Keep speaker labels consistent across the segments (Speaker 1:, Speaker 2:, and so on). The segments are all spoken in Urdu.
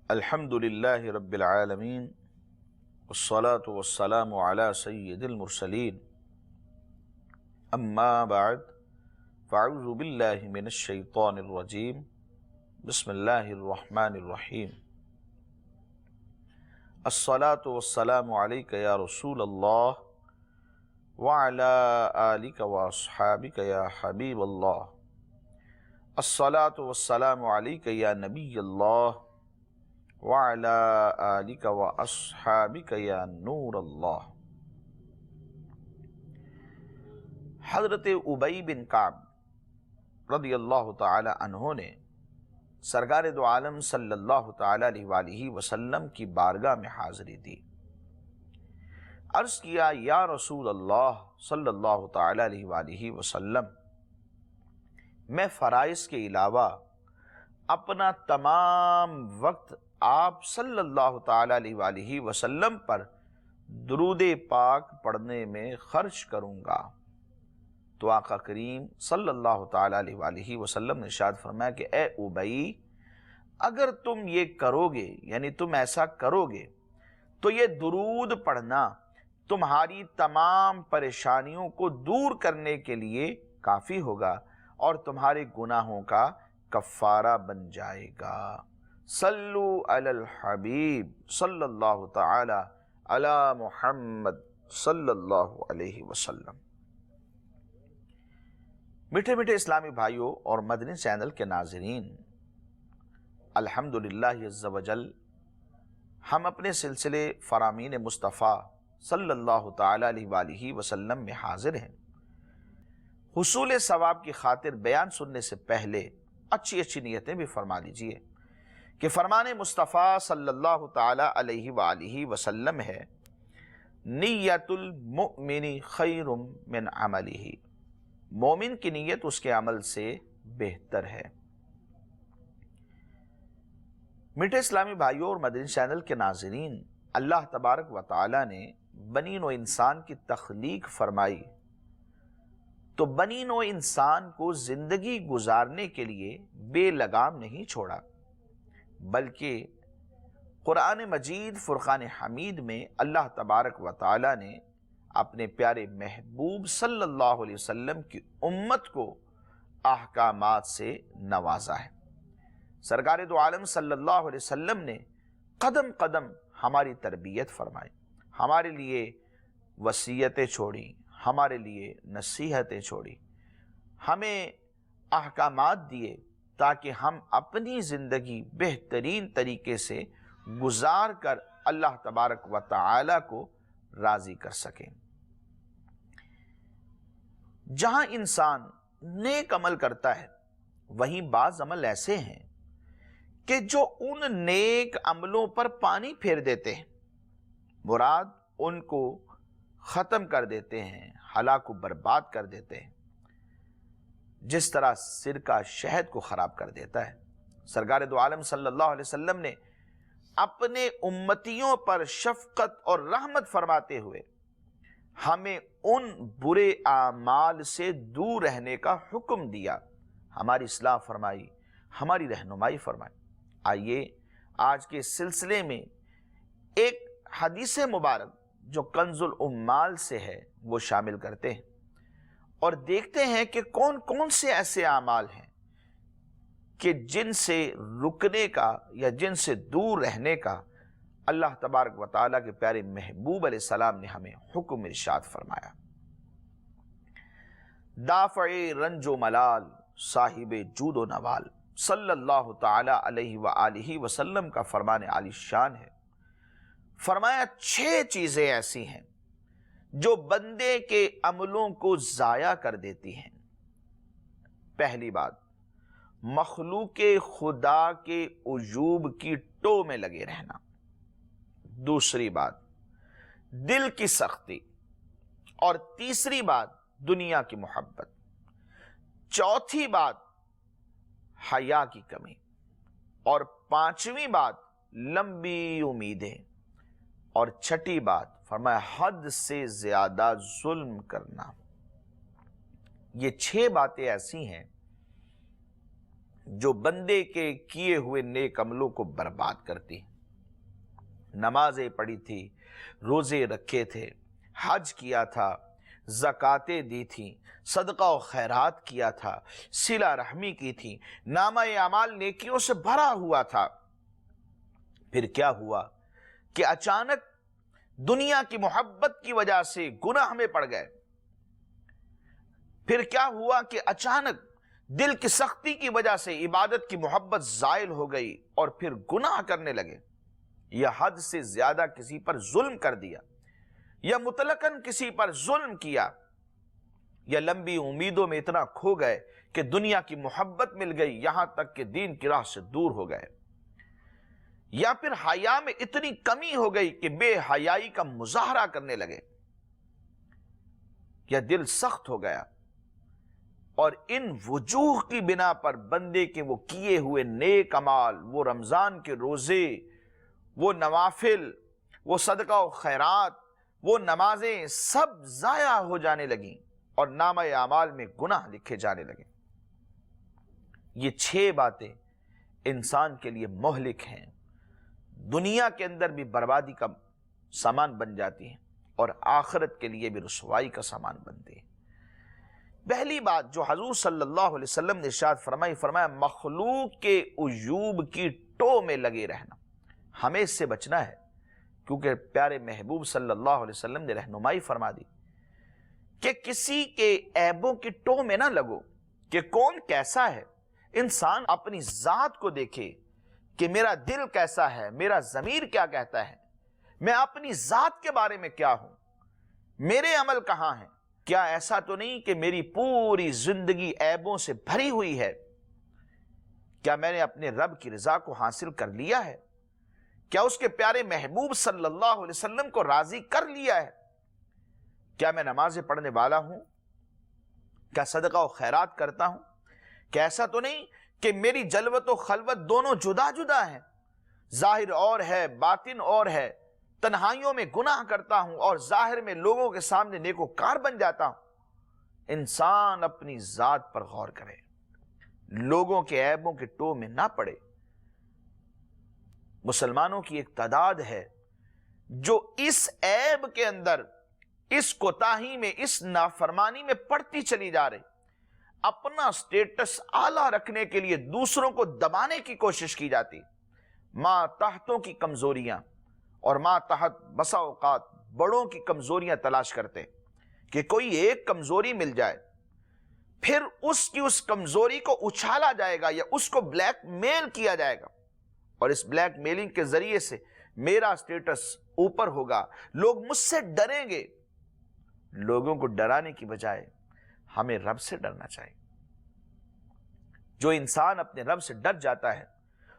Speaker 1: الحمد للہ رب العالمین والصلاة والسلام علی سید المرسلین اما بعد فاعوذ باللہ من الشیطان الرجیم بسم اللہ الرحمن الرحیم الصلاة والسلام علیک یا رسول اللہ وعلی آلک واصحابک یا حبیب اللہ الصلاة والسلام علیک یا نبی اللہ وَعَلَىٰ آلِكَ وَأَصْحَابِكَ يَا نور اللہ۔ حضرت ابی بن کعب رضی اللہ تعالی عنہ نے سرکار دو عالم صلی اللہ تعالی علیہ وآلہ وسلم کی بارگاہ میں حاضری دی۔ عرض کیا یا رسول اللہ صلی اللہ تعالی علیہ وآلہ وسلم، میں فرائض کے علاوہ اپنا تمام وقت آپ صلی اللہ تعالی علیہ وآلہ وسلم پر درود پاک پڑھنے میں خرچ کروں گا۔ تو آقا کریم صلی اللہ تعالی علیہ وآلہ وسلم نے ارشاد فرمایا کہ اے ابی، اگر تم یہ کرو گے، یعنی تم ایسا کرو گے تو یہ درود پڑھنا تمہاری تمام پریشانیوں کو دور کرنے کے لیے کافی ہوگا اور تمہارے گناہوں کا کفارہ بن جائے گا۔ صلو علی الحبیب صلی اللہ تعالی علی محمد صلی اللہ علیہ وسلم۔ میٹھے میٹھے اسلامی بھائیوں اور مدنی چینل کے ناظرین، الحمدللہ عز و جل ہم اپنے سلسلے فرامین مصطفیٰ صلی اللہ تعالی علیہ وآلہ وسلم میں حاضر ہیں۔ حصول ثواب کی خاطر بیان سننے سے پہلے اچھی نیتیں بھی فرما لیجئے کہ فرمان مصطفیٰ صلی اللہ تعالی علیہ وآلہ وسلم ہے، نیت المؤمن خیر من عملہ، مومن کی نیت اس کے عمل سے بہتر ہے۔ میٹھے اسلامی بھائیوں اور مدنی چینل کے ناظرین، اللہ تبارک و تعالی نے بنی نوع انسان کی تخلیق فرمائی تو بنی نوع انسان کو زندگی گزارنے کے لیے بے لگام نہیں چھوڑا، بلکہ قرآن مجید فرقان حمید میں اللہ تبارک و تعالی نے اپنے پیارے محبوب صلی اللہ علیہ وسلم کی امت کو احکامات سے نوازا ہے۔ سرکار دو عالم صلی اللہ علیہ وسلم نے قدم قدم ہماری تربیت فرمائی، ہمارے لیے وصیتیں چھوڑی، ہمارے لیے نصیحتیں چھوڑی، ہمیں احکامات دیے تاکہ ہم اپنی زندگی بہترین طریقے سے گزار کر اللہ تبارک و تعالی کو راضی کر سکیں۔ جہاں انسان نیک عمل کرتا ہے، وہیں بعض عمل ایسے ہیں کہ جو ان نیک عملوں پر پانی پھیر دیتے ہیں، مراد ان کو ختم کر دیتے ہیں، ہلاک و برباد کر دیتے ہیں، جس طرح سرکہ شہد کو خراب کر دیتا ہے۔ سرکار دو عالم صلی اللہ علیہ وسلم نے اپنے امتیوں پر شفقت اور رحمت فرماتے ہوئے ہمیں ان برے اعمال سے دور رہنے کا حکم دیا، ہماری اصلاح فرمائی، ہماری رہنمائی فرمائی۔ آئیے آج کے سلسلے میں ایک حدیث مبارک جو کنز الامال سے ہے وہ شامل کرتے ہیں اور دیکھتے ہیں کہ کون کون سے ایسے اعمال ہیں کہ جن سے رکنے کا یا جن سے دور رہنے کا اللہ تبارک و تعالیٰ کے پیارے محبوب علیہ السلام نے ہمیں حکم ارشاد فرمایا۔ دافع رنج و ملال، صاحب جود و نوال، صلی اللہ تعالی علیہ وآلہ وسلم کا فرمان عالی شان ہے۔ فرمایا 6 چیزیں ایسی ہیں جو بندے کے عملوں کو ضائع کر دیتی ہیں۔ پہلی بات، مخلوق خدا کے عجوب کی ٹو میں لگے رہنا۔ دوسری بات، دل کی سختی، اور تیسری بات، دنیا کی محبت۔ چوتھی بات، حیا کی کمی، اور پانچویں بات، لمبی امیدیں، اور چھٹی بات فرمایا حد سے زیادہ ظلم کرنا۔ یہ 6 باتیں ایسی ہیں جو بندے کے کیے ہوئے نیک عملوں کو برباد کرتی ہیں۔ نمازیں پڑھی تھی، روزے رکھے تھے، حج کیا تھا، زکاتیں دی تھیں، صدقہ و خیرات کیا تھا، صلہ رحمی کی تھی، نامہ اعمال نیکیوں سے بھرا ہوا تھا، پھر کیا ہوا کہ اچانک دنیا کی محبت کی وجہ سے گناہ میں پڑ گئے۔ پھر کیا ہوا کہ اچانک دل کی سختی کی وجہ سے عبادت کی محبت زائل ہو گئی اور پھر گناہ کرنے لگے، یا حد سے زیادہ کسی پر ظلم کر دیا، یا مطلقاً کسی پر ظلم کیا، یا لمبی امیدوں میں اتنا کھو گئے کہ دنیا کی محبت مل گئی، یہاں تک کہ دین کی راہ سے دور ہو گئے، یا پھر حیا میں اتنی کمی ہو گئی کہ بے حیائی کا مظاہرہ کرنے لگے، یا دل سخت ہو گیا، اور ان وجوہ کی بنا پر بندے کے وہ کیے ہوئے نیک اعمال، وہ رمضان کے روزے، وہ نوافل، وہ صدقہ و خیرات، وہ نمازیں سب ضائع ہو جانے لگیں اور نامہ اعمال میں گناہ لکھے جانے لگے۔ یہ 6 باتیں انسان کے لیے مہلک ہیں، دنیا کے اندر بھی بربادی کا سامان بن جاتی ہیں اور آخرت کے لیے بھی رسوائی کا سامان بنتی ہیں۔ پہلی بات جو حضور صلی اللہ علیہ وسلم نے ارشاد فرمایا مخلوق کے عیوب کی ٹو میں لگے رہنا، ہمیں اس سے بچنا ہے، کیونکہ پیارے محبوب صلی اللہ علیہ وسلم نے رہنمائی فرما دی کہ کسی کے عیبوں کی ٹو میں نہ لگو کہ کون کیسا ہے۔ انسان اپنی ذات کو دیکھے کہ میرا دل کیسا ہے، میرا ضمیر کیا کہتا ہے، میں اپنی ذات کے بارے میں کیا ہوں، میرے عمل کہاں ہیں، کیا ایسا تو نہیں کہ میری پوری زندگی عیبوں سے بھری ہوئی ہے، کیا میں نے اپنے رب کی رضا کو حاصل کر لیا ہے، کیا اس کے پیارے محبوب صلی اللہ علیہ وسلم کو راضی کر لیا ہے، کیا میں نمازیں پڑھنے والا ہوں، کیا صدقہ و خیرات کرتا ہوں، کیا ایسا تو نہیں کہ میری جلوت و خلوت دونوں جدا جدا ہیں، ظاہر اور ہے باطن اور ہے، تنہائیوں میں گناہ کرتا ہوں اور ظاہر میں لوگوں کے سامنے نیکوکار بن جاتا ہوں۔ انسان اپنی ذات پر غور کرے، لوگوں کے عیبوں کے ٹو میں نہ پڑے۔ مسلمانوں کی ایک تعداد ہے جو اس عیب کے اندر، اس کوتاہی میں، اس نافرمانی میں پڑتی چلی جا رہی، اپنا سٹیٹس اعلیٰ رکھنے کے لیے دوسروں کو دبانے کی کوشش کی جاتی، ماں تحتوں کی کمزوریاں اور ماں تحت بسا اوقات بڑوں کی کمزوریاں تلاش کرتے کہ کوئی ایک کمزوری مل جائے، پھر اس کی اس کمزوری کو اچھالا جائے گا یا اس کو بلیک میل کیا جائے گا، اور اس بلیک میلنگ کے ذریعے سے میرا سٹیٹس اوپر ہوگا، لوگ مجھ سے ڈریں گے۔ لوگوں کو ڈرانے کی بجائے ہمیں رب سے ڈرنا چاہیے۔ جو انسان اپنے رب سے ڈر جاتا ہے،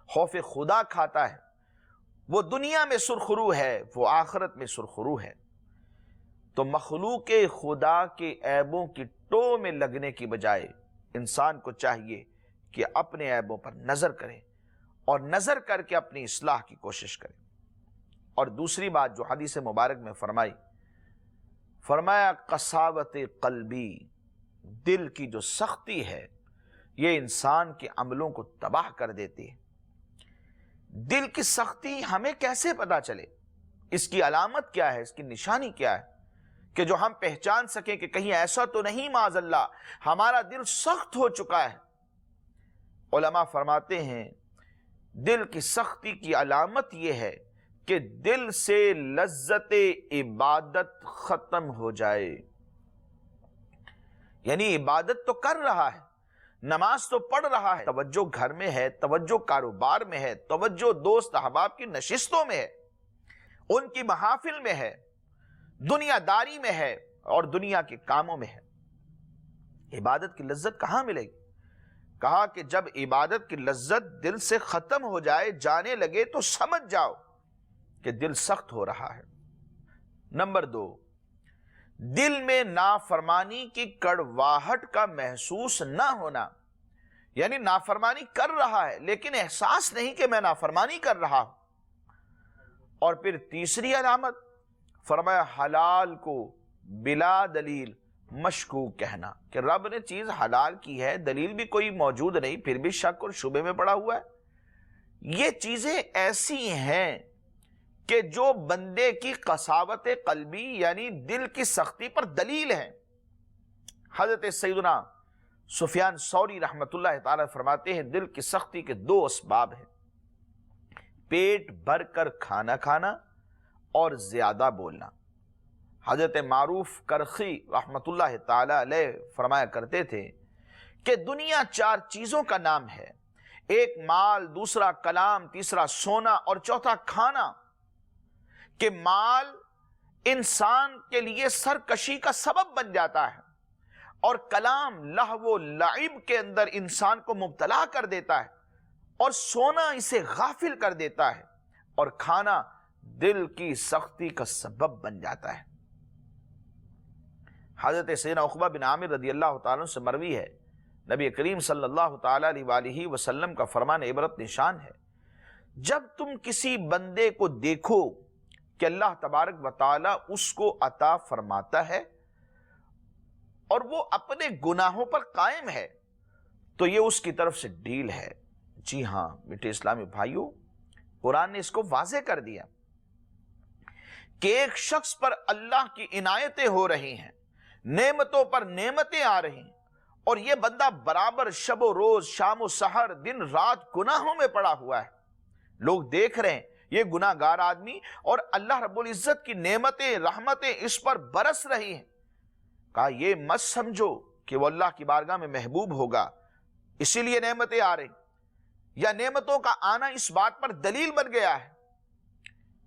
Speaker 1: خوف خدا کھاتا ہے، وہ دنیا میں سرخرو ہے، وہ آخرت میں سرخرو ہے۔ تو مخلوق خدا کے عیبوں کی ٹو میں لگنے کی بجائے انسان کو چاہیے کہ اپنے عیبوں پر نظر کرے اور نظر کر کے اپنی اصلاح کی کوشش کرے۔ اور دوسری بات جو حدیث مبارک میں فرمایا قساوت قلبی، دل کی جو سختی ہے یہ انسان کے عملوں کو تباہ کر دیتی ہے۔ دل کی سختی ہمیں کیسے پتا چلے، اس کی علامت کیا ہے، اس کی نشانی کیا ہے کہ جو ہم پہچان سکیں کہ کہیں ایسا تو نہیں معاذ اللہ ہمارا دل سخت ہو چکا ہے۔ علماء فرماتے ہیں دل کی سختی کی علامت یہ ہے کہ دل سے لذت عبادت ختم ہو جائے، یعنی عبادت تو کر رہا ہے، نماز تو پڑھ رہا ہے، توجہ گھر میں ہے، توجہ کاروبار میں ہے، توجہ دوست احباب کی نشستوں میں ہے، ان کی محافل میں ہے، دنیا داری میں ہے اور دنیا کے کاموں میں ہے۔ عبادت کی لذت کہاں ملے گی؟ کہا کہ جب عبادت کی لذت دل سے ختم ہو جائے، جانے لگے، تو سمجھ جاؤ کہ دل سخت ہو رہا ہے۔ نمبر 2، دل میں نافرمانی کی کڑواہٹ کا محسوس نہ ہونا، یعنی نافرمانی کر رہا ہے لیکن احساس نہیں کہ میں نافرمانی کر رہا ہوں۔ اور پھر تیسری علامت فرمایا حلال کو بلا دلیل مشکوک کہنا کہ رب نے چیز حلال کی ہے، دلیل بھی کوئی موجود نہیں، پھر بھی شک اور شبے میں پڑا ہوا ہے، یہ چیزیں ایسی ہیں کہ جو بندے کی قساوت قلبی یعنی دل کی سختی پر دلیل ہے۔ حضرت سیدنا سفیان ثوری رحمت اللہ تعالی فرماتے ہیں دل کی سختی کے دو اسباب ہیں، پیٹ بھر کر کھانا کھانا اور زیادہ بولنا۔ حضرت معروف کرخی رحمت اللہ تعالی علیہ فرمایا کرتے تھے کہ دنیا چار چیزوں کا نام ہے، ایک مال، دوسرا کلام، تیسرا سونا اور چوتھا کھانا، کہ مال انسان کے لیے سرکشی کا سبب بن جاتا ہے، اور کلام لہو و لعب کے اندر انسان کو مبتلا کر دیتا ہے، اور سونا اسے غافل کر دیتا ہے، اور کھانا دل کی سختی کا سبب بن جاتا ہے۔ حضرت سیدنا عقبہ بن عامر رضی اللہ تعالیٰ عنہ سے مروی ہے، نبی کریم صلی اللہ تعالیٰ علیہ وآلہ وسلم کا فرمان عبرت نشان ہے، جب تم کسی بندے کو دیکھو کہ اللہ تبارک و تعالی اس کو عطا فرماتا ہے اور وہ اپنے گناہوں پر قائم ہے تو یہ اس کی طرف سے ڈیل ہے۔ جی ہاں میٹھے اسلامی بھائیوں، قرآن نے اس کو واضح کر دیا کہ ایک شخص پر اللہ کی عنایتیں ہو رہی ہیں، نعمتوں پر نعمتیں آ رہی ہیں، اور یہ بندہ برابر شب و روز، شام و سحر، دن رات گناہوں میں پڑا ہوا ہے، لوگ دیکھ رہے ہیں یہ گناہ گار آدمی، اور اللہ رب العزت کی نعمتیں، رحمتیں اس پر برس رہی ہیں۔ کہا یہ مت سمجھو کہ وہ اللہ کی بارگاہ میں محبوب ہوگا اسی لیے نعمتیں آ رہی، یا نعمتوں کا آنا اس بات پر دلیل بن گیا ہے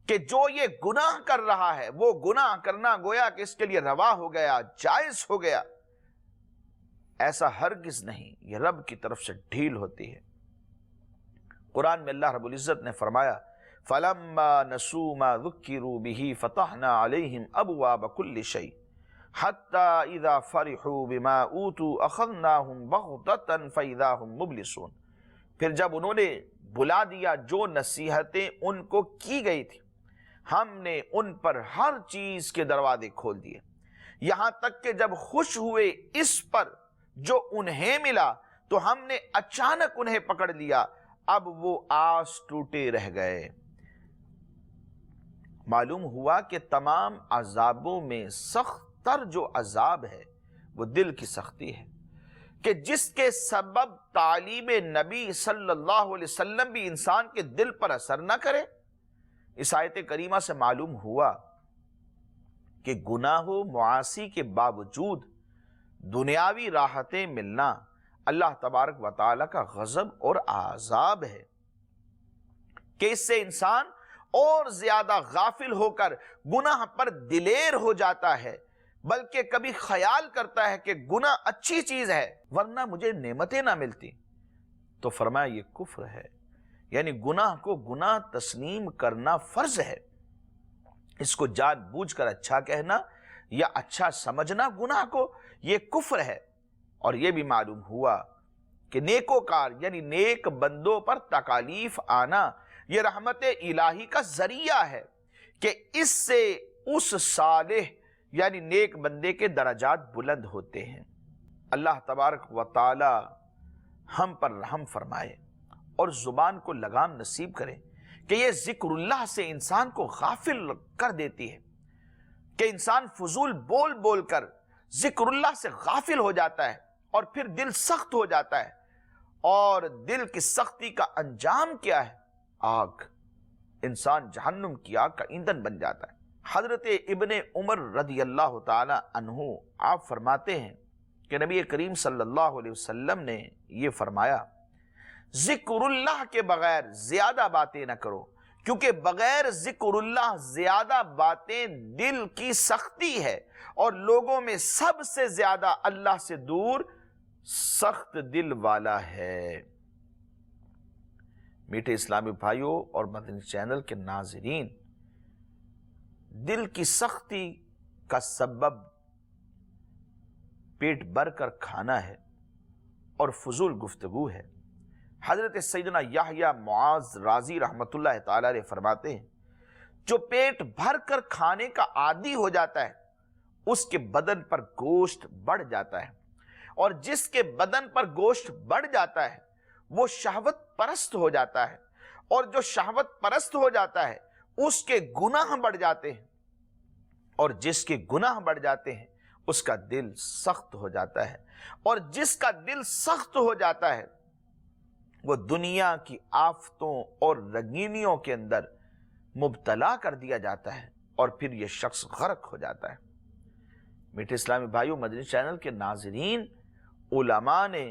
Speaker 1: کہ جو یہ گناہ کر رہا ہے وہ گناہ کرنا گویا کہ اس کے لیے روا ہو گیا، جائز ہو گیا۔ ایسا ہرگز نہیں، یہ رب کی طرف سے ڈھیل ہوتی ہے۔ قرآن میں اللہ رب العزت نے فرمایا فَلَمَّا نَسُوا مَا ذُكِّرُوا بِهِ فَتَحْنَا عَلَيْهِمْ أَبْوَابَ كُلِّ شَيْءٍ حَتَّى إِذَا فَرِحُوا بِمَا أُوتُوا أَخَذْنَاهُمْ بَغْتَةً فَإِذَا هُمْ مُبْلِسُونَ۔ پھر جب انہوں نے بلا دیا جو نصیحتیں ان کو کی گئی تھی، ہم نے ان پر ہر چیز کے دروازے کھول دیے، یہاں تک کہ جب خوش ہوئے اس پر جو انہیں ملا تو ہم نے اچانک انہیں پکڑ لیا، اب وہ آس ٹوٹے رہ گئے۔ معلوم ہوا کہ تمام عذابوں میں سخت تر جو عذاب ہے وہ دل کی سختی ہے، کہ جس کے سبب تعلیم نبی صلی اللہ علیہ وسلم بھی انسان کے دل پر اثر نہ کرے۔ اس آیت کریمہ سے معلوم ہوا کہ گناہ و معاصی کے باوجود دنیاوی راحتیں ملنا اللہ تبارک و تعالی کا غضب اور عذاب ہے، کہ اس سے انسان اور زیادہ غافل ہو کر گناہ پر دلیر ہو جاتا ہے، بلکہ کبھی خیال کرتا ہے کہ گناہ اچھی چیز ہے ورنہ مجھے نعمتیں نہ ملتی۔ تو فرمایا یہ کفر ہے، یعنی گناہ کو گناہ تسلیم کرنا فرض ہے، اس کو جان بوجھ کر اچھا کہنا یا اچھا سمجھنا گناہ کو یہ کفر ہے۔ اور یہ بھی معلوم ہوا کہ نیکوکار یعنی نیک بندوں پر تکالیف آنا یہ رحمت الہی کا ذریعہ ہے کہ اس سے اس صالح یعنی نیک بندے کے درجات بلند ہوتے ہیں۔ اللہ تبارک و تعالی ہم پر رحم فرمائے اور زبان کو لگام نصیب کرے کہ یہ ذکر اللہ سے انسان کو غافل کر دیتی ہے، کہ انسان فضول بول بول کر ذکر اللہ سے غافل ہو جاتا ہے اور پھر دل سخت ہو جاتا ہے، اور دل کی سختی کا انجام کیا ہے؟ آگ۔ انسان جہنم کی آگ کا ایندھن بن جاتا ہے۔ حضرت ابن عمر رضی اللہ تعالی عنہ آپ فرماتے ہیں کہ نبی کریم صلی اللہ علیہ وسلم نے یہ فرمایا ذکر اللہ کے بغیر زیادہ باتیں نہ کرو، کیونکہ بغیر ذکر اللہ زیادہ باتیں دل کی سختی ہے، اور لوگوں میں سب سے زیادہ اللہ سے دور سخت دل والا ہے۔ میٹھے اسلامی بھائیوں اور مدنی چینل کے ناظرین، دل کی سختی کا سبب پیٹ بھر کر کھانا ہے اور فضول گفتگو ہے۔ حضرت سیدنا یحییٰ معاذ رازی رحمت اللہ تعالی علیہ فرماتے ہیں جو پیٹ بھر کر کھانے کا عادی ہو جاتا ہے اس کے بدن پر گوشت بڑھ جاتا ہے، اور جس کے بدن پر گوشت بڑھ جاتا ہے وہ شہوت پرست ہو جاتا ہے، اور جو شہوت پرست ہو جاتا ہے اس کے گناہ بڑھ جاتے ہیں، اور جس کے گناہ بڑھ جاتے ہیں اس کا دل سخت ہو جاتا ہے، اور جس کا دل سخت ہو جاتا ہے وہ دنیا کی آفتوں اور رنگینیوں کے اندر مبتلا کر دیا جاتا ہے، اور پھر یہ شخص غرق ہو جاتا ہے۔ میٹھے اسلامی بھائیوں، مدنی چینل کے ناظرین، علماء نے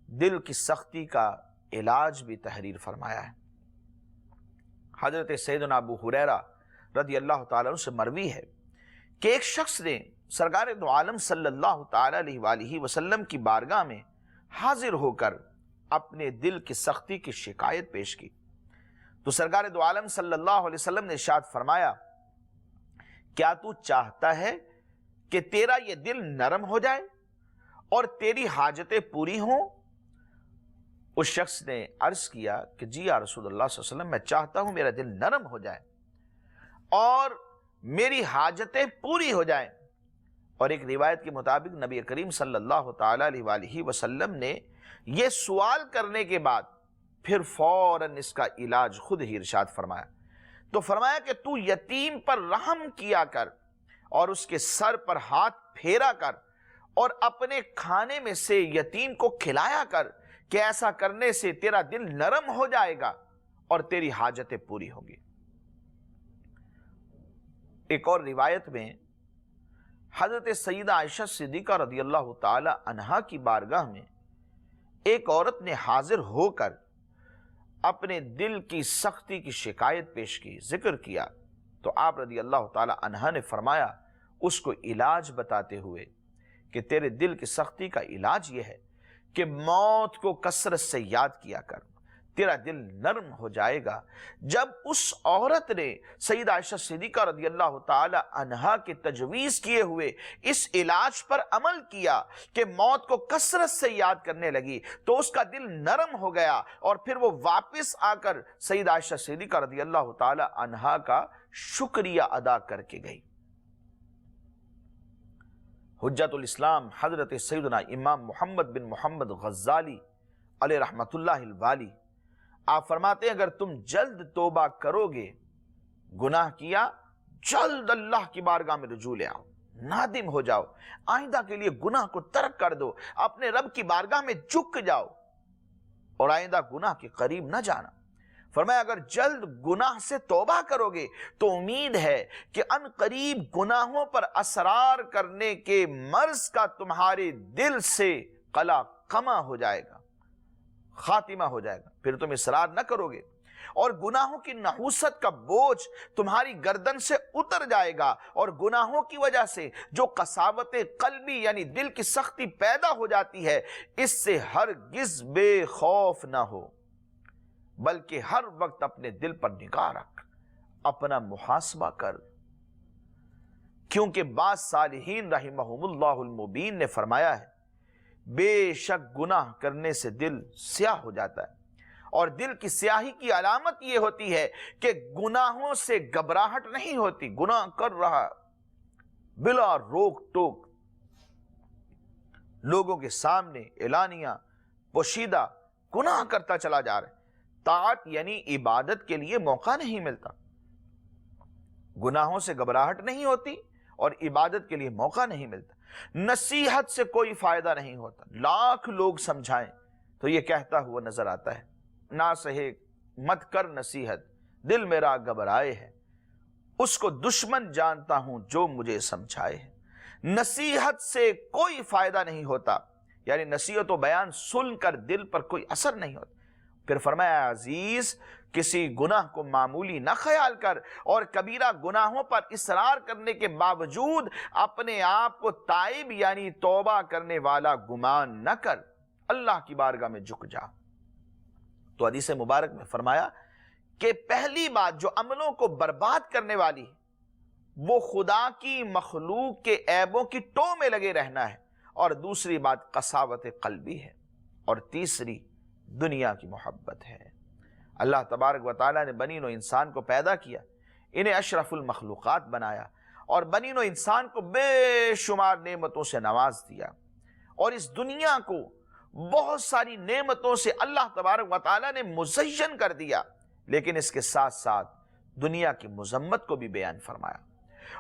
Speaker 1: دل کی سختی کا علاج بھی تحریر فرمایا ہے۔ حضرت سیدنا ابو ہریرہ رضی اللہ تعالیٰ عنہ سے مروی ہے کہ ایک شخص نے سرکار دو عالم صلی اللہ تعالیٰ علیہ وآلہ وسلم کی بارگاہ میں حاضر ہو کر اپنے دل کی سختی کی شکایت پیش کی، تو سرکار دو عالم صلی اللہ علیہ وسلم نے ارشاد فرمایا، کیا تو چاہتا ہے کہ تیرا یہ دل نرم ہو جائے اور تیری حاجتیں پوری ہوں؟ اس شخص نے عرض کیا کہ جی یا رسول اللہ صلی اللہ علیہ وسلم، میں چاہتا ہوں میرا دل نرم ہو جائے اور میری حاجتیں پوری ہو جائیں۔ اور ایک روایت کے مطابق نبی کریم صلی اللہ تعالیٰ علیہ وآلہ وسلم نے یہ سوال کرنے کے بعد پھر فوراً اس کا علاج خود ہی ارشاد فرمایا، تو فرمایا کہ تو یتیم پر رحم کیا کر اور اس کے سر پر ہاتھ پھیرا کر اور اپنے کھانے میں سے یتیم کو کھلایا کر، کہ ایسا کرنے سے تیرا دل نرم ہو جائے گا اور تیری حاجتیں پوری ہوں گی۔ ایک اور روایت میں حضرت سیدہ عائشہ صدیقہ رضی اللہ تعالی عنہا کی بارگاہ میں ایک عورت نے حاضر ہو کر اپنے دل کی سختی کی شکایت پیش کی، ذکر کیا، تو آپ رضی اللہ تعالی عنہا نے فرمایا اس کو علاج بتاتے ہوئے کہ تیرے دل کی سختی کا علاج یہ ہے کہ موت کو کثرت سے یاد کیا کر، تیرا دل نرم ہو جائے گا۔ جب اس عورت نے سیدہ عائشہ صدیقہ رضی اللہ تعالی عنہا کے تجویز کیے ہوئے اس علاج پر عمل کیا کہ موت کو کثرت سے یاد کرنے لگی، تو اس کا دل نرم ہو گیا، اور پھر وہ واپس آ کر سیدہ عائشہ صدیقہ رضی اللہ تعالی عنہا کا شکریہ ادا کر کے گئی۔ حجت الاسلام حضرت سیدنا امام محمد بن محمد غزالی علیہ رحمت اللہ الوالی آپ فرماتے ہیں، اگر تم جلد توبہ کرو گے، گناہ کیا، جلد اللہ کی بارگاہ میں رجوع لے آؤ، نادم ہو جاؤ، آئندہ کے لیے گناہ کو ترک کر دو، اپنے رب کی بارگاہ میں جھک جاؤ اور آئندہ گناہ کے قریب نہ جانا۔ فرمایا اگر جلد گناہ سے توبہ کرو گے تو امید ہے کہ ان قریب گناہوں پر اصرار کرنے کے مرض کا تمہارے دل سے قلع کما ہو جائے گا، خاتمہ ہو جائے گا، پھر تم اصرار نہ کرو گے، اور گناہوں کی نحوست کا بوجھ تمہاری گردن سے اتر جائے گا، اور گناہوں کی وجہ سے جو قساوت قلبی یعنی دل کی سختی پیدا ہو جاتی ہے، اس سے ہرگز بے خوف نہ ہو، بلکہ ہر وقت اپنے دل پر نگاہ رکھ، اپنا محاسبہ کر، کیونکہ بعض صالحین رحمہم اللہ المبین نے فرمایا ہے بے شک گناہ کرنے سے دل سیاہ ہو جاتا ہے، اور دل کی سیاہی کی علامت یہ ہوتی ہے کہ گناہوں سے گھبراہٹ نہیں ہوتی، گناہ کر رہا بلا روک ٹوک، لوگوں کے سامنے اعلانیہ پوشیدہ گناہ کرتا چلا جا رہا ہے، طاعت یعنی عبادت کے لیے موقع نہیں ملتا، گناہوں سے گھبراہٹ نہیں ہوتی اور عبادت کے لیے موقع نہیں ملتا، نصیحت سے کوئی فائدہ نہیں ہوتا، لاکھ لوگ سمجھائیں تو یہ کہتا ہوا نظر آتا ہے، نہ سہے مت کر نصیحت، دل میرا گھبرائے ہے، اس کو دشمن جانتا ہوں جو مجھے سمجھائے ہے۔ نصیحت سے کوئی فائدہ نہیں ہوتا، یعنی نصیحت و بیان سن کر دل پر کوئی اثر نہیں ہوتا۔ پھر فرمایا عزیز کسی گناہ کو معمولی نہ خیال کر، اور کبیرہ گناہوں پر اصرار کرنے کے باوجود اپنے آپ کو تائب یعنی توبہ کرنے والا گمان نہ کر، اللہ کی بارگاہ میں جھک جا۔ تو حدیث مبارک میں فرمایا کہ پہلی بات جو عملوں کو برباد کرنے والی ہے وہ خدا کی مخلوق کے عیبوں کی ٹو میں لگے رہنا ہے، اور دوسری بات قساوت قلبی ہے، اور تیسری دنیا کی محبت ہے۔ اللہ تبارک و تعالیٰ نے بنی نوع انسان کو پیدا کیا، انہیں اشرف المخلوقات بنایا، اور بنین و انسان کو بے شمار نعمتوں سے نواز دیا، اور اس دنیا کو بہت ساری نعمتوں سے اللہ تبارک و تعالیٰ نے مزین کر دیا، لیکن اس کے ساتھ ساتھ دنیا کی مذمت کو بھی بیان فرمایا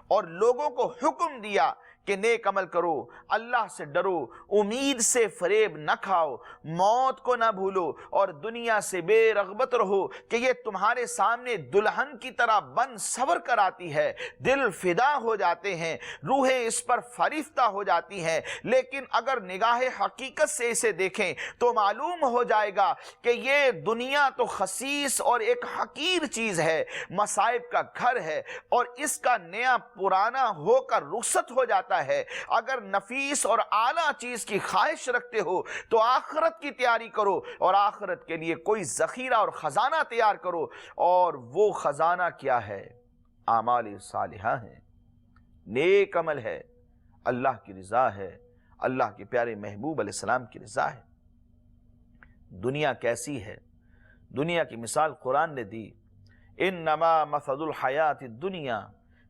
Speaker 1: اور لوگوں کو حکم دیا کہ نیک عمل کرو، اللہ سے ڈرو، امید سے فریب نہ کھاؤ، موت کو نہ بھولو، اور دنیا سے بے رغبت رہو کہ یہ تمہارے سامنے دلہن کی طرح بن سور کر آتی ہے، دل فدا ہو جاتے ہیں، روحیں اس پر فریفتہ ہو جاتی ہیں، لیکن اگر نگاہ حقیقت سے اسے دیکھیں تو معلوم ہو جائے گا کہ یہ دنیا تو خسیس اور ایک حقیر چیز ہے، مصائب کا گھر ہے، اور اس کا نیا پرانا ہو کر رخصت ہو جاتا ہے۔ اگر نفیس اور اعلیٰ چیز کی خواہش رکھتے ہو تو آخرت کی تیاری کرو، اور آخرت کے لیے کوئی ذخیرہ اور خزانہ تیار کرو، اور وہ خزانہ کیا ہے؟ اعمال صالحہ ہیں، نیک عمل ہے، اللہ کی رضا ہے، اللہ کے پیارے محبوب علیہ السلام کی رضا ہے۔ دنیا کیسی ہے؟ دنیا کی مثال قرآن نے دی، انما مثل الحیات الدنیا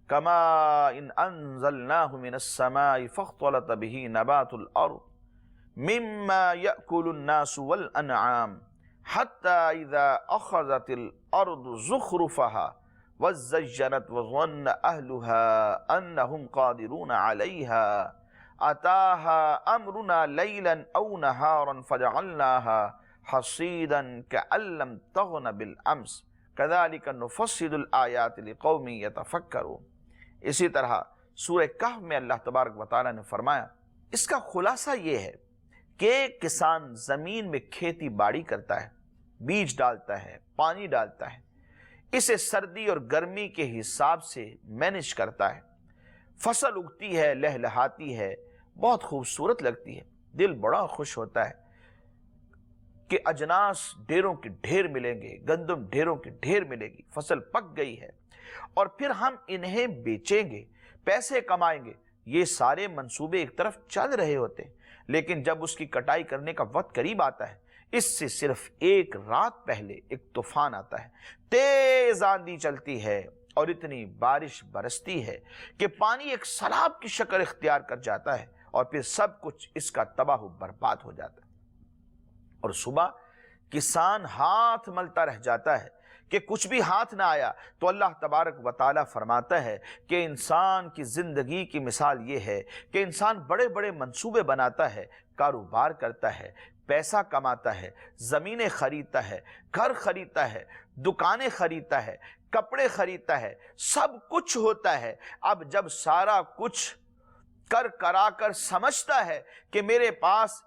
Speaker 1: كماء انزلناه من السماء فاختلط به نبات الارض مما يأكل الناس والانعام حتى اذا اخذت الارض زخرفها وزينت وظن اهلها انهم قادرون عليها اتاها امرنا ليلا او نهارا فجعلناها حصيدا كأن لم تغن بالامس كذلك نفصل الآيات لقوم يتفكرون۔ اسی طرح سورہ کہف میں اللہ تبارک و تعالیٰ نے فرمایا، اس کا خلاصہ یہ ہے کہ ایک کسان زمین میں کھیتی باڑی کرتا ہے، بیج ڈالتا ہے، پانی ڈالتا ہے، اسے سردی اور گرمی کے حساب سے مینج کرتا ہے، فصل اگتی ہے، لہلہاتی ہے، بہت خوبصورت لگتی ہے، دل بڑا خوش ہوتا ہے کہ اجناس ڈھیروں کے ڈھیر ملیں گے، گندم ڈھیروں کے ڈھیر ملے گی، فصل پک گئی ہے، اور پھر ہم انہیں بیچیں گے، پیسے کمائیں گے۔ یہ سارے منصوبے ایک طرف چل رہے ہوتے ہیں، لیکن جب اس کی کٹائی کرنے کا وقت قریب آتا ہے، اس سے صرف ایک رات پہلے ایک طوفان آتا ہے، تیز آندھی چلتی ہے، اور اتنی بارش برستی ہے کہ پانی ایک سیلاب کی شکل اختیار کر جاتا ہے، اور پھر سب کچھ اس کا تباہ و برباد ہو جاتا ہے۔ اور صبح کسان ہاتھ ملتا رہ جاتا ہے کہ کچھ بھی ہاتھ نہ آیا، تو اللہ تبارک و تعالیٰ فرماتا ہے کہ انسان کی زندگی کی مثال یہ ہے کہ انسان بڑے بڑے منصوبے بناتا ہے، کاروبار کرتا ہے، پیسہ کماتا ہے، زمینیں خریدتا ہے، گھر خریدتا ہے، دکانیں خریدتا ہے، کپڑے خریدتا ہے، سب کچھ ہوتا ہے۔ اب جب سارا کچھ کر کرا کر سمجھتا ہے کہ میرے پاس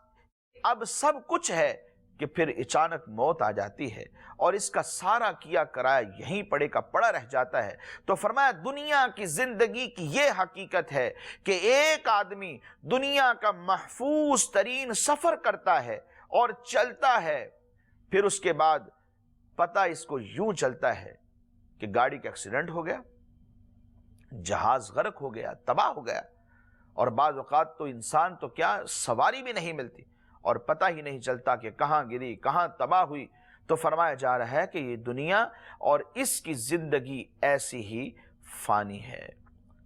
Speaker 1: اب سب کچھ ہے، کہ پھر اچانک موت آ جاتی ہے اور اس کا سارا کیا کرایا یہیں پڑے کا پڑا رہ جاتا ہے۔ تو فرمایا دنیا کی زندگی کی یہ حقیقت ہے کہ ایک آدمی دنیا کا محفوظ ترین سفر کرتا ہے اور چلتا ہے، پھر اس کے بعد پتہ اس کو یوں چلتا ہے کہ گاڑی کا ایکسیڈنٹ ہو گیا، جہاز غرق ہو گیا، تباہ ہو گیا، اور بعض اوقات تو انسان تو کیا سواری بھی نہیں ملتی اور پتہ ہی نہیں چلتا کہ کہاں گری، کہاں تباہ ہوئی۔ تو فرمایا جا رہا ہے کہ یہ دنیا اور اس کی زندگی ایسی ہی فانی ہے۔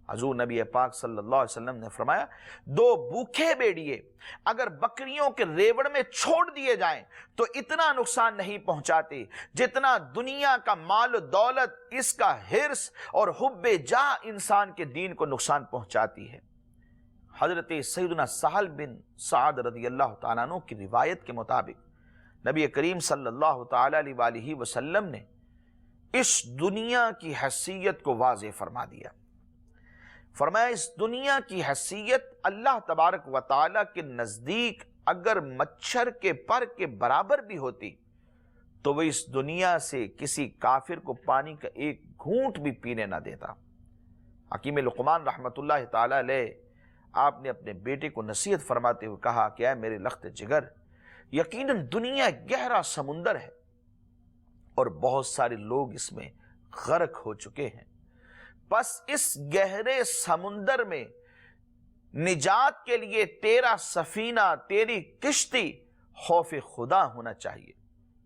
Speaker 1: حضور نبی پاک صلی اللہ علیہ وسلم نے فرمایا، دو بھوکے بیڑیے اگر بکریوں کے ریوڑ میں چھوڑ دیے جائیں تو اتنا نقصان نہیں پہنچاتے جتنا دنیا کا مال و دولت، اس کا حرص اور حب جاہ انسان کے دین کو نقصان پہنچاتی ہے۔ حضرت سیدنا سہل بن سعد رضی اللہ تعالیٰ عنہ کی روایت کے مطابق نبی کریم صلی اللہ تعالیٰ علیہ وآلہ وسلم نے اس دنیا کی حیثیت کو واضح فرما دیا۔ فرمایا اس دنیا کی حیثیت اللہ تبارک و تعالیٰ کے نزدیک اگر مچھر کے پر کے برابر بھی ہوتی تو وہ اس دنیا سے کسی کافر کو پانی کا ایک گھونٹ بھی پینے نہ دیتا۔ حکیم لقمان رحمت اللہ تعالیٰ علیہ آپ نے اپنے بیٹے کو نصیحت فرماتے ہوئے کہا کہ اے میرے لخت جگر، یقیناً دنیا گہرا سمندر ہے اور بہت سارے لوگ اس میں غرق ہو چکے ہیں، پس اس گہرے سمندر میں نجات کے لیے تیرا سفینہ، تیری کشتی خوف خدا ہونا چاہیے۔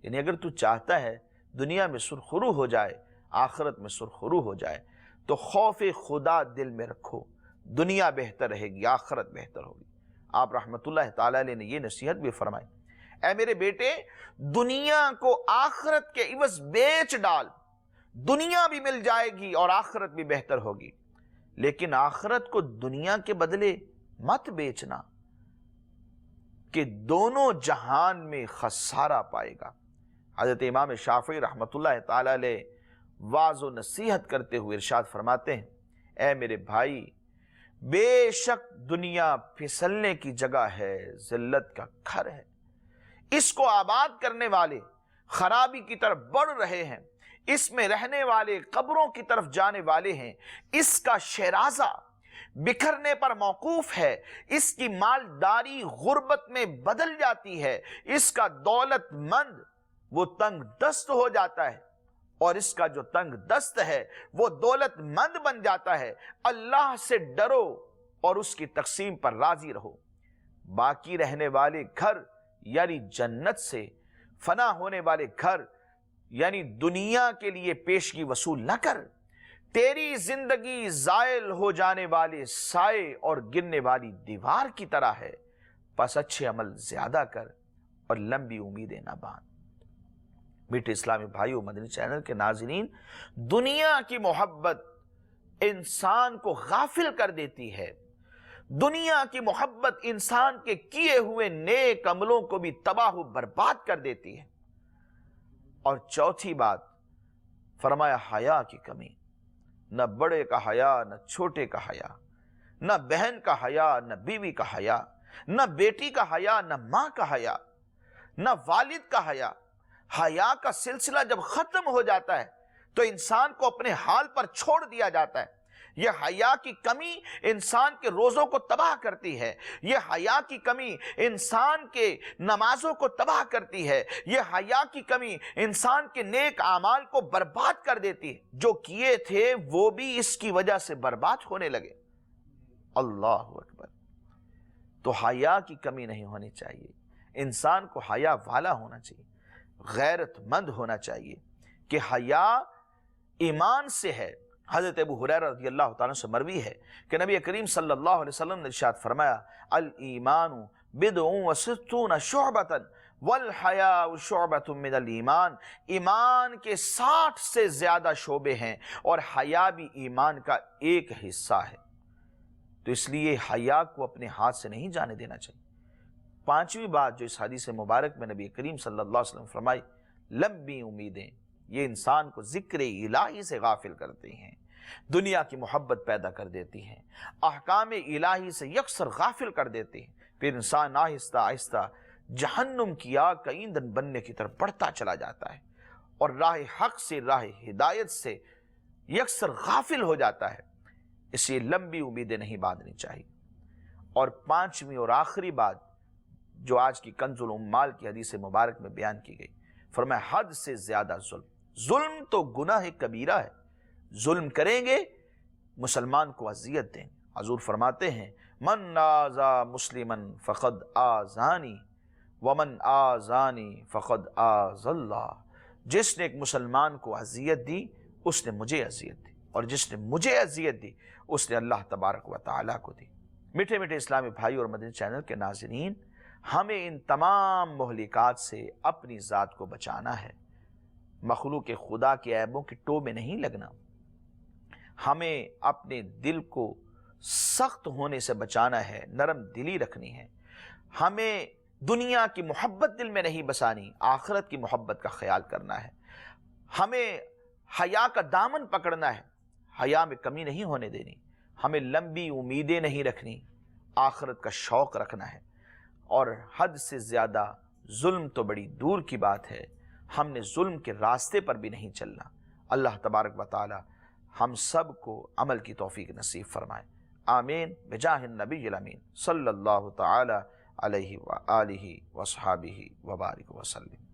Speaker 1: یعنی اگر تو چاہتا ہے دنیا میں سرخرو ہو جائے، آخرت میں سرخرو ہو جائے، تو خوف خدا دل میں رکھو، دنیا بہتر رہے گی، آخرت بہتر ہوگی۔ آپ رحمت اللہ تعالی علیہ نے یہ نصیحت بھی فرمائی، اے میرے بیٹے دنیا کو آخرت کے عوض بیچ ڈال، دنیا بھی مل جائے گی اور آخرت بھی بہتر ہوگی، لیکن آخرت کو دنیا کے بدلے مت بیچنا کہ دونوں جہان میں خسارہ پائے گا۔ حضرت امام شافعی رحمت اللہ تعالی علیہ واعظ و نصیحت کرتے ہوئے ارشاد فرماتے ہیں، اے میرے بھائی بے شک دنیا پھسلنے کی جگہ ہے، ذلت کا گھر ہے، اس کو آباد کرنے والے خرابی کی طرف بڑھ رہے ہیں، اس میں رہنے والے قبروں کی طرف جانے والے ہیں، اس کا شیرازہ بکھرنے پر موقوف ہے، اس کی مالداری غربت میں بدل جاتی ہے، اس کا دولت مند وہ تنگ دست ہو جاتا ہے، اور اس کا جو تنگ دست ہے وہ دولت مند بن جاتا ہے۔ اللہ سے ڈرو اور اس کی تقسیم پر راضی رہو۔ باقی رہنے والے گھر یعنی جنت سے فنا ہونے والے گھر یعنی دنیا کے لیے پیشگی وصول نہ کر، تیری زندگی زائل ہو جانے والے سائے اور گرنے والی دیوار کی طرح ہے، پس اچھے عمل زیادہ کر اور لمبی امیدیں نہ باندھ۔ میٹھے اسلامی بھائیو، مدنی چینل کے ناظرین، دنیا کی محبت انسان کو غافل کر دیتی ہے، دنیا کی محبت انسان کے کیے ہوئے نیک عملوں کو بھی تباہ و برباد کر دیتی ہے۔ اور چوتھی بات فرمایا حیا کی کمی، نہ بڑے کا حیا، نہ چھوٹے کا حیا، نہ بہن کا حیا، نہ بیوی کا حیا، نہ بیٹی کا حیا، نہ ماں کا حیا، نہ والد کا حیا۔ حیا کا سلسلہ جب ختم ہو جاتا ہے تو انسان کو اپنے حال پر چھوڑ دیا جاتا ہے۔ یہ حیا کی کمی انسان کے روزوں کو تباہ کرتی ہے، یہ حیا کی کمی انسان کے نمازوں کو تباہ کرتی ہے، یہ حیا کی کمی انسان کے نیک اعمال کو برباد کر دیتی ہے، جو کیے تھے وہ بھی اس کی وجہ سے برباد ہونے لگے۔ اللہ اکبر۔ تو حیا کی کمی نہیں ہونی چاہیے، انسان کو حیا والا ہونا چاہیے، غیرت مند ہونا چاہیے کہ حیا ایمان سے ہے۔ حضرت ابو ہریرہ رضی اللہ تعالیٰ سے مروی ہے کہ نبی کریم صلی اللہ علیہ وسلم نے ارشاد فرمایا، الایمان بضع وستون شعبۃ والحیاء شعبۃ من الایمان، ایمان کے 60 سے زیادہ شعبے ہیں اور حیا بھی ایمان کا ایک حصہ ہے۔ تو اس لیے حیا کو اپنے ہاتھ سے نہیں جانے دینا چاہیے۔ پانچویں بات جو اس حدیث مبارک میں نبی کریم صلی اللہ علیہ وسلم فرمائی، لمبی امیدیں، یہ انسان کو ذکر الہی سے غافل کرتی ہیں، دنیا کی محبت پیدا کر دیتی ہیں، احکام الہی سے یکسر غافل کر دیتی ہیں، پھر انسان آہستہ آہستہ جہنم کی آگ کا ایندھن بننے کی طرف بڑھتا چلا جاتا ہے اور راہ حق سے، راہ ہدایت سے یکسر غافل ہو جاتا ہے۔ اس لیے لمبی امیدیں نہیں باندھنی چاہیے۔ اور پانچویں اور آخری بات جو آج کی کنز الامال کی حدیث مبارک میں بیان کی گئی، فرمایا حد سے زیادہ ظلم، ظلم تو گناہ کبیرہ ہے، ظلم کریں گے مسلمان کو اذیت دیں گے۔ حضور فرماتے ہیں، من آذا مسلما فقد آذانی ومن آذانی فقد آذ اللہ، جس نے ایک مسلمان کو اذیت دی اس نے مجھے اذیت دی، اور جس نے مجھے اذیت دی اس نے اللہ تبارک و تعالیٰ کو دی۔ میٹھے میٹھے اسلامی بھائی اور مدنی چینل کے ناظرین، ہمیں ان تمام مہلکات سے اپنی ذات کو بچانا ہے، مخلوق خدا کے عیبوں کے ٹو میں نہیں لگنا، ہمیں اپنے دل کو سخت ہونے سے بچانا ہے، نرم دلی رکھنی ہے، ہمیں دنیا کی محبت دل میں نہیں بسانی، آخرت کی محبت کا خیال کرنا ہے، ہمیں حیا کا دامن پکڑنا ہے، حیا میں کمی نہیں ہونے دینی، ہمیں لمبی امیدیں نہیں رکھنی، آخرت کا شوق رکھنا ہے، اور حد سے زیادہ ظلم تو بڑی دور کی بات ہے، ہم نے ظلم کے راستے پر بھی نہیں چلنا۔ اللہ تبارک و تعالی ہم سب کو عمل کی توفیق نصیب فرمائے، آمین بجاہ النبی الامین صلی اللہ تعالی علیہ وآلہ وصحابہ وبارک وسلم۔